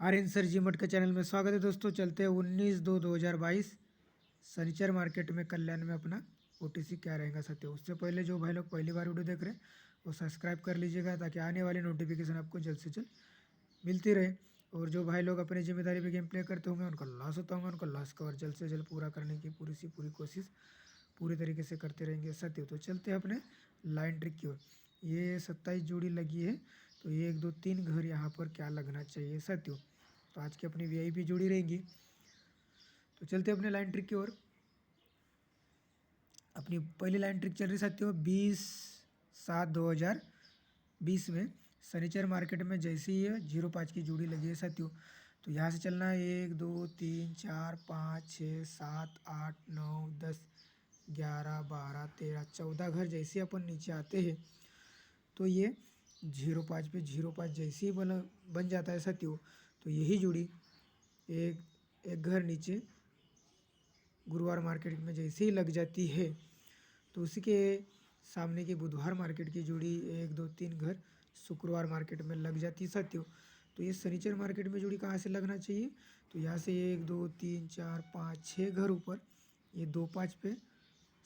Aryan sir जी मट के channel में स्वागत है दोस्तों। चलते हैं 19/2/2022 सनीचर मार्केट में कल्याण में अपना ओटीसी क्या रहेगा सत्य। उससे पहले जो भाई लोग पहली बार वीडियो देख रहे हैं वो सब्सक्राइब कर लीजिएगा ताकि आने वाली नोटिफिकेशन आपको जल्द से जल्द मिलती रहे। और जो भाई लोग अपनी जिम्मेदारी पे गेम प्ले करते होंगे उनका लॉस होता होगा, उनका लॉस कवर जल्द से जल्द पूरा करने की पूरी कोशिश पूरी तरीके से करते रहेंगे सत्य। तो चलते हैं अपने लाइन ट्रिक की ओर। ये 27 जोड़ी लगी है, तो ये 1 2 3 घर यहाँ पर क्या लगना चाहिए सत्य। तो आज की अपनी वीआईपी जोड़ी रहेंगी। तो चलते अपने लाइन ट्रिक की ओर। अपनी पहली लाइन ट्रिक चल रही साथियों 20/7/2020 में सनीचर मार्केट में जैसे ही 05 की जोड़ी लगी है साथियों। तो यहाँ से चलना है 1 2 3 4 5 6 7 8 9 10 11 12 13 14 घर जैसे अपन नीचे आते हैं तो ये 05 पे 05 जैसे ही बन जाता है साथियों। तो यही जोड़ी एक एक घर नीचे गुरुवार मार्केट में जैसे ही लग जाती है तो उसी के सामने की बुधवार मार्केट की जोड़ी 1 2 3 घर शुक्रवार मार्केट में लग जाती है साथियों। तो ये शनिचर मार्केट में जोड़ी कहाँ से लगना चाहिए, तो यहाँ से 1 2 3 4 5 6 घर ऊपर ये 2 5 पे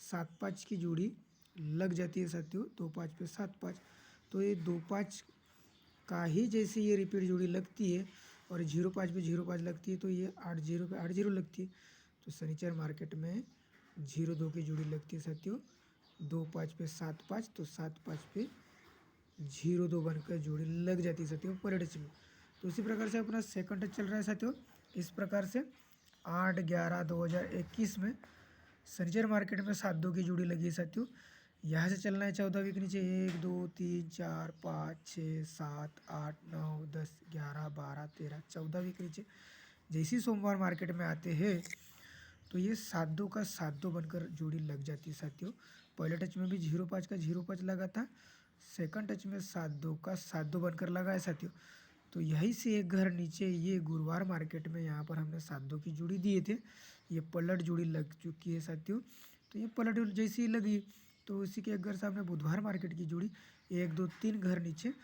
7 5 की जोड़ी लग जाती है साथियों। 2 5 पे 7 5, तो ये 2 5 का ही जैसे ये रिपीट जोड़ी लगती है और 05 पे 05 लगती है तो ये 80 पे 80 लगती है। तो शनिचर मार्केट में 02 की जोड़ी लगती है साथियों। 2 5 पे 7 5, तो 7 5 पे 02 बनकर जोड़ी लग जाती है साथियों पर टच में। तो उसी प्रकार से अपना सेकंड टच चल रहा है साथियों। इस प्रकार से 8/11/2021 में शनिचर मार्केट में 7 2 की जोड़ी लगी है साथियों। यहाँ से चलना है 14 के नीचे 1 2 3 4 5 6 7 8 9 10 11 12 13 14 के नीचे जैसी सोमवार मार्केट में आते हैं तो ये 7 2 का 7 2 बनकर जोड़ी लग जाती है साथियों। पहले टच में भी 05 का 05 लगा था, सेकंड टच में 7 2 का 7 2 बनकर लगा है साथियों। तो यहीं से एक घर नीचे ये गुरुवार मार्केट में यहाँ पर हमने 7 2 की जोड़ी दिए थे, ये पलट जोड़ी लग चुकी है साथियों। तो ये पलट जैसी ही लगी तो उसी के एक घर सामने बुधवार मार्केट की जोड़ी 1 2 3 घर नीचे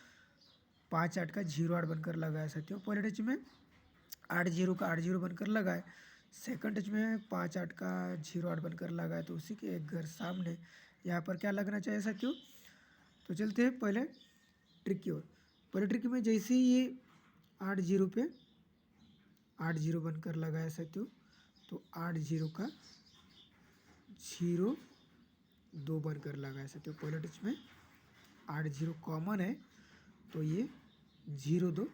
5 8 का 08 बनकर लगा है साथियों। पहले टच में 80 का 80 बनकर लगा है, सेकंड टच में 5 8 का 08 बनकर लगा है। तो उसी के एक घर सामने यहाँ पर क्या लगना चाहिए साथियों। तो चलते हैं पहले ट्रिक की ओर। पहले ट्रिक में जैसे ही ये 80 पे 80 बनकर लगा है साथियों, तो 80 का 02 बनकर लगा है साथियों। पहले टच में 80 कॉमन है तो ये 02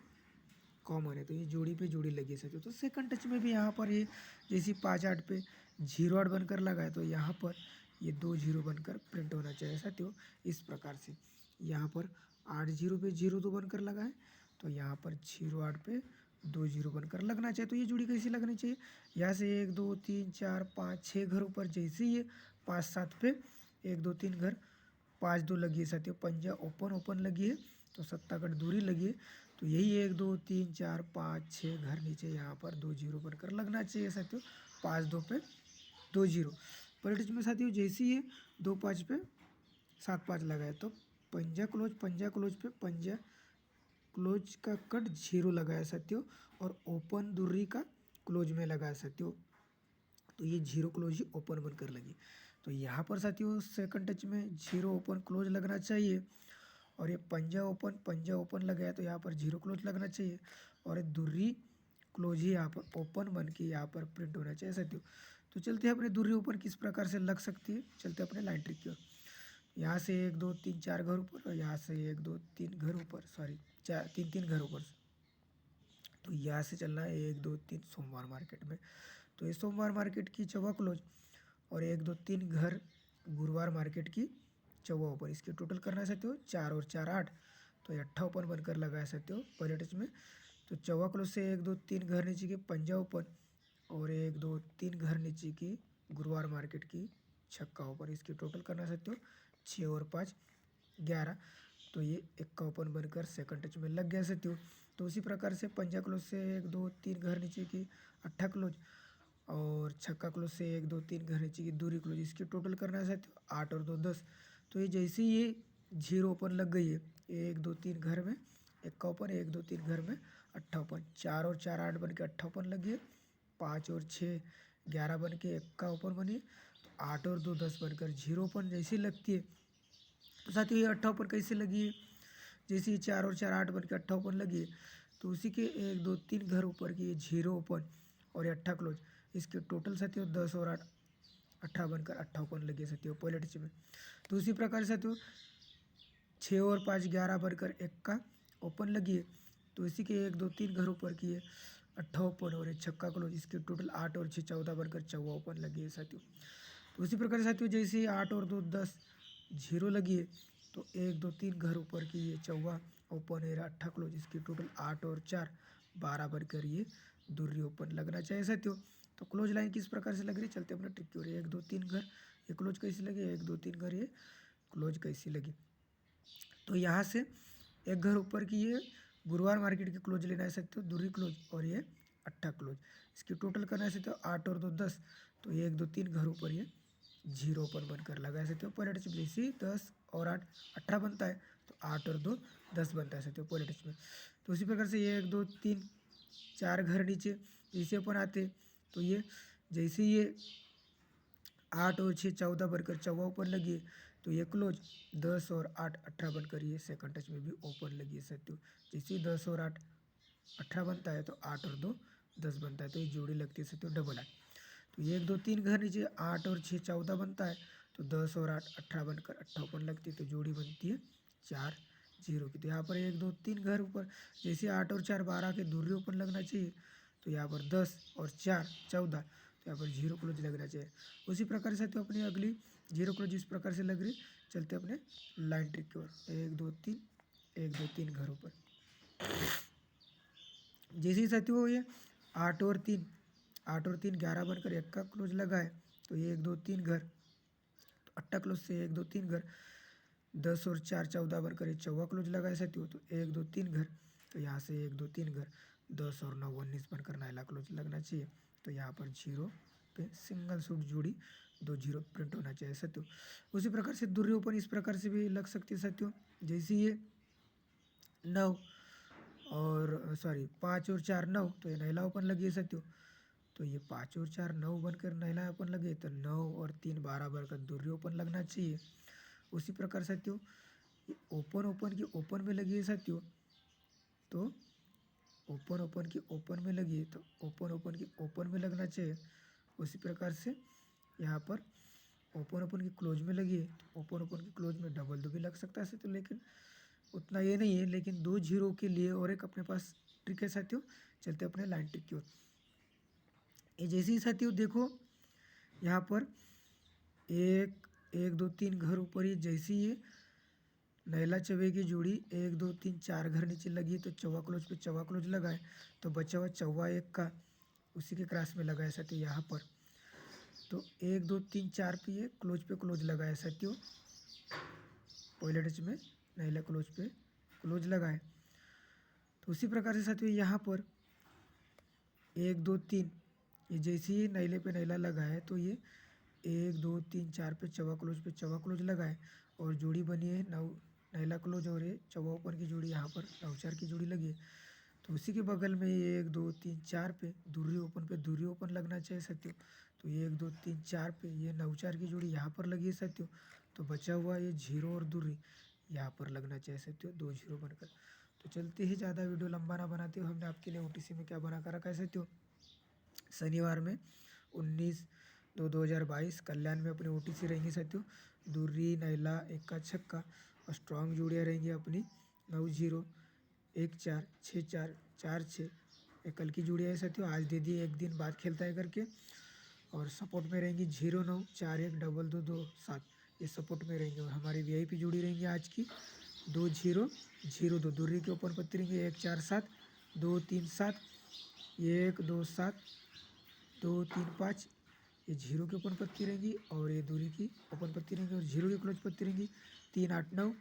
कॉमन है, तो ये जोड़ी पे जोड़ी लगी है साथियों। तो सेकंड टच में भी यहाँ पर ये जैसे 5 8 पे 08 बनकर लगा है तो यहाँ पर ये 20 बनकर प्रिंट होना चाहिए साथियों। इस प्रकार से यहाँ पर 80 पे 02 बनकर लगा है तो यहाँ पर 08 पे 20 बनकर लगना चाहिए। तो ये जोड़ी कैसी लगनी चाहिए, यहाँ से 1 2 3 4 5 6 घर ऊपर जैसे ही ये 5 7 पे 1 2 3 घर 5 2 लगी है साथियों। पंजा ओपन ओपन लगी है तो 7 दूरी लगी है। तो यही 1 2 3 4 5 6 घर नीचे यहाँ पर 20 बनकर लगना चाहिए साथियों। 5 2 पे 20 पलट में साथियों जैसे ही 2 5 पे 7 5 लगाए तो पंजा क्लोज पे पंजा क्लोज का कट 0 लगाया साथियों और ओपन दूरी का क्लोज में लगाया साथियों। तो ये 0 क्लोज ही ओपन बनकर लगी। तो यहाँ पर साथियों सेकंड टच में 0 ओपन क्लोज लगना चाहिए और ये पंजा ओपन लगाया तो यहाँ पर 0 क्लोज लगना चाहिए और ये दूरी क्लोज ही यहाँ पर ओपन बन के यहाँ पर प्रिंट होना चाहिए साथियों। तो चलते हैं अपने दूरी ओपन किस प्रकार से लग सकती है, चलते हैं अपने लाइन ट्रिक की ओर। यहाँ से 1 2 3 4 घर ऊपर और यहाँ से 1 2 3 घर ऊपर, सॉरी 3 घर ऊपर। तो यहाँ से चलना है 1 2 3 सोमवार मार्केट में, तो ये सोमवार मार्केट की चौवा क्लोज और 1 2 3 घर गुरुवार मार्केट की चौवा ओपन, इसके टोटल करना है साथियों 4 और 4 8। तो ये 8 ओपन बनकर लगा है साथियों पहले टच में। तो चौवा क्लोज से 1 2 3 घर नीचे की पंजा ओपन और 1 2 3 घर नीचे की गुरुवार मार्केट की छक्का ओपन, इसकी टोटल करना है साथियों 6 और 5 11। तो ये 1 ओपन बनकर सेकंड टच में लग गया साथियों। तो उसी प्रकार से पंजा क्लोज से 1 2 3 घर नीचे की 8 क्लोज और छक्का क्लोज से 1 2 3 घर नीचे की दूरी क्लोज, इसकी टोटल करना है साथियों 8 और 2 10। तो ये जैसे ही ये 0 ओपन लग गई है 1 2 3 घर में इक्का ओपन, 1 2 3 घर में 8 ओपन, 4 और 4 8 बन के 8 ओपन लगी है, 5 और 6 11 बन के इक्का ओपन बनी है, तो 8 और 2 10 बनकर 0 ओपन जैसी लगती है। तो साथियों ये 8 ओपन कैसे लगी है, जैसे ये 4 और 4 8 बन के 8 ओपन लगी है, तो उसी के 1 2 3 घर ऊपर की ये 0 ओपन और ये 8 क्लोज, इसके टोटल साथियों 10 और 8 18 बनकर 8 ओपन लगी है साथियों पहले टच में। तो उसी प्रकार से साथियों 6 और 5 11 बनकर 1 का ओपन लगी है, तो इसी के 1 2 3 घर ऊपर की है 8 ओपन और एक छक्का क्लोज, इसके टोटल 8 और 6 14 बनकर 14 ओपन लगी है साथियों। तो उसी प्रकार से साथियों जैसे 8 और 2 10 0 लगी है, तो 1 2 3 घर ऊपर की ये 14 ओपन है 8 क्लोज, इसकी टोटल 8 और 4 12 बनकर ये दूरी ओपन लगना चाहिए साथियों। तो क्लोज लाइन किस प्रकार से लग रही है, चलते अपना ट्रिक की ओर। 1 2 3 घर ये क्लोज कैसी लगी, 1 2 3 घर ये क्लोज कैसी लगी। तो यहाँ से एक घर ऊपर की ये गुरुवार मार्केट की क्लोज लेना है सकते हो, दूरी क्लोज और ये 8 क्लोज, इसकी टोटल करना है सकते हो 8 और 2 10, तो ये 1 2 3 घर ऊपर ये 0 ओपन बनकर लगा सकते हो पहले टच में। इसी 10 और 8 18 बनता है, तो 8 और 2 10 बनता है सकते हो पहले टच में। तो उसी प्रकार से ये 1 2 3 4 घर नीचे इसे अपन आते, तो ये जैसे ये 8 और 6 14 बनकर 14 ओपन लगी है, तो ये क्लोज 10 और 8 18 बनकर ये सेकंड टच में भी ओपन लगी है साथियों। जैसे ही 10 और 8 18 बनता है, तो 8 और 2 10 बनता है, तो ये जोड़ी लगती है साथियों डबल 8। तो ये 1 2 3 घर नीचे 8 और 6 14 बनता है, तो 10 और 8 18 बनकर 8 ओपन लगती है, तो जोड़ी बनती है 4 0 की। तो यहाँ पर 1 2 3 घर ऊपर जैसे 8 और 4 12 के दूरी ओपन लगना चाहिए, तो यहाँ पर 10 और 4 14, तो यहाँ पर 0 क्लोज लगना चाहिए। उसी प्रकार से साथियों अपनी अगली 0 क्लोज इस प्रकार से लग रही, चलते अपने लाइन ट्रिक की ओर। 1 2 3 1 2 3 घर ऊपर, जैसे ही साथियों ये 8 और 3 11 बनकर 1 का क्लोज लगा है, तो ये 1 2 3 घर, तो 8 क्लोज से 1 2 3 घर, 10 और 4 14 बनकर 14 क्लोज लगा है साथियों, तो 1 2 3 घर, तो यहाँ से 1 2 3 घर, 10 और 9 19 बनकर नायला क्लोज लगना चाहिए, तो यहाँ पर 0 पे सिंगल सूट जोड़ी 2 0 प्रिंट होना चाहिए साथियों। उसी प्रकार से दूरी ओपन इस प्रकार से भी लग सकती है साथियों, जैसे ये 9 और सॉरी 5 और 4 9, तो ये नायला ओपन लगी है साथियों, तो ये 5 और 4 9 बनकर नायला ओपन लगे, तो 9 और 3 12 बनकर दूरी ओपन लगना चाहिए। उसी प्रकार साथियों ये ओपन ओपन की ओपन में लगी है साथियों, तो ओपन ओपन की ओपन में लगी है, तो ओपन ओपन की ओपन में लगना चाहिए। उसी प्रकार से यहाँ पर ओपन ओपन की क्लोज में लगी है, तो ओपन ओपन की क्लोज में डबल दो भी लग सकता है साथियों, लेकिन उतना ये नहीं है। लेकिन 2 0 के लिए और एक अपने पास ट्रिक है साथियों, चलते अपने लाइन ट्रिक की ओर। ये जैसे ही साथियों देखो यहाँ पर 1 1 2 3 घर ऊपर ही जैसी ये नैला चवे की जोड़ी 1 2 3 4 घर नीचे लगी, तो चौवा क्लोज पे चौवा क्लोज लगा है, तो बचा हुआ चौवा 1 का उसी के क्रॉस में लगा है साथियों यहाँ पर, तो 1 2 3 4 पे ये क्लोज लगा है साथियों पहले टच में नैला क्लोज पे क्लोज लगा है। तो उसी प्रकार से साथियों यहाँ पर 1 2 3 ये जैसे ही नैले पे नैला लगा है, तो ये 1 2 3 4 पे चौवा क्लोज लगा है, और जोड़ी बनी है 9 नैला क्लोज और ये चौवा ओपन की जोड़ी यहाँ पर 9 4 की जोड़ी लगी है। तो उसी के बगल में ये 1 2 3 4 पे दूरी ओपन लगना चाहिए साथियों, तो ये 1 2 3 4 पे ये 9 4 की जोड़ी यहाँ पर लगी है साथियों, तो बचा हुआ ये 0 और दूरी यहाँ पर लगना चाहिए साथियों 2 0 बनकर। तो चलते ही ज़्यादा वीडियो लंबा ना बनाते हुए हमने आपके लिए OTC में क्या बना कर रखा है साथियों, शनिवार में 19/2/2022 कल्याण में अपनी OTC रहेंगी साथियों, दूरी नैला 1 का छक्का और स्ट्रॉन्ग जोड़ियाँ रहेंगी अपनी 9 0 1 4 6 4 4 6, ये कल की जोड़ियाँ है साथियों, आज दे दिए एक दिन बाद खेलता है करके। और सपोर्ट में रहेंगी 0 9 4 1 2 2 2 7, ये सपोर्ट में रहेंगे। और हमारी VIP जोड़ी रहेंगी आज की 2 0 0 2, दूरी के ओपन पत्ती रहेंगी 1 4 7 2 3 7 1 2 7 2 3 5, ये 0 की ओपन पत्ती रहेंगी, और ये दूरी की ओपन पत्ती रहेंगी, और 0 की क्लोज पत्ती रहेंगी 3 8 9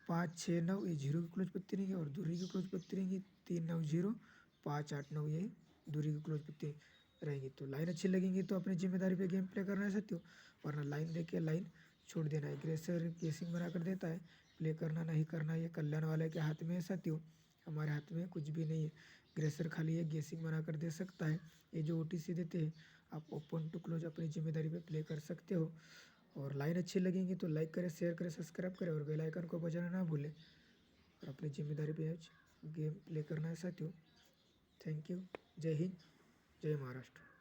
5 6 9, ये 0 की क्लोज पत्ती रहेंगी, और दूरी की क्लोज पत्ती रहेंगी 3 9 0 5 8 9, ये दूरी की क्लोज पत्ती रहेंगी। तो लाइन अच्छी लगेंगी तो अपनी जिम्मेदारी पे गेम प्ले करना है साथियों, वरना लाइन देख के लाइन छोड़ देना है। ग्रेसर केसिंग बना कर देता है, प्ले करना नहीं करना ये कल्याण वाले के हाथ में है साथियों। हमारे हाथ में कुछ भी नहीं है। ग्रेसर खाली है गेसिंग बनाकर दे सकता है। ये जो ओटीसी देते हैं आप ओपन टू क्लोज अपनी जिम्मेदारी पे प्ले कर सकते हो। और लाइन अच्छी लगेंगी तो लाइक करें, शेयर करें, सब्सक्राइब करें और बेल आइकन को बजाना ना भूलें। और अपनी जिम्मेदारी पे गेम प्ले करना है साथियों। Thank you. जय हिंद, जय महाराष्ट्र।